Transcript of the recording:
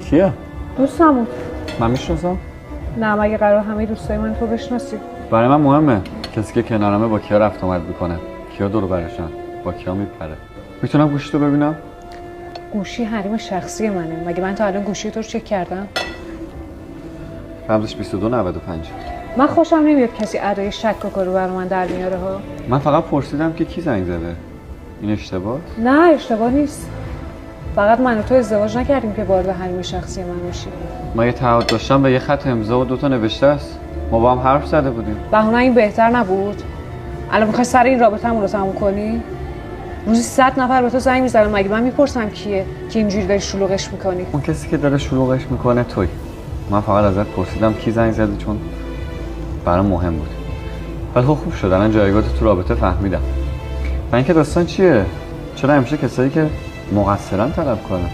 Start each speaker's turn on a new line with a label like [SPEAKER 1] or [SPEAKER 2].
[SPEAKER 1] کیه؟
[SPEAKER 2] دوستمون.
[SPEAKER 1] من میشناسم؟
[SPEAKER 2] نه مگه قرار همه دوستای من تو بشناسی؟
[SPEAKER 1] برای من مهمه کسی که کنارمه با کیا رفت اومد میکنه، کیا دور برشن، با کیا میپره. میتونم گوشی تو ببینم؟
[SPEAKER 2] گوشی حریم شخصی منه. مگه من تا الان گوشی تو رو چک کردم؟
[SPEAKER 1] رمزش 2295.
[SPEAKER 2] من خوشم نمیاد کسی ادای شک و کارو برای من در میاره ها.
[SPEAKER 1] من فقط پرسیدم که کی زنگ زده. این اشتباه؟
[SPEAKER 2] نه اشتباه نیست. فقط من و تو ازدواج نکردیم که وارد حریم شخصی من بشی.
[SPEAKER 1] ما یه تعهد داشتم به یه خط امضا و 2 تا نوشته است. ما با هم حرف زده بودیم.
[SPEAKER 2] بهونه این بهتر نبود؟ الان میخوای سر این رابطه‌مون رو تموم کنی؟ روزی 100 نفر به تو زنگ میزنن، مگه من میپرسم کیه که اینجوری داری شلوغش میکنی؟
[SPEAKER 1] اون کسی که داره شلوغش میکنه توی. من فقط ازت پرسیدم کی زنگ زده چون برام مهم بود. ولی خوب شد الان جایگاه تو رابطه فهمیدم. و اینکه داستان چیه؟ چرا همیشه کسایی که مقصرن طلب کنن؟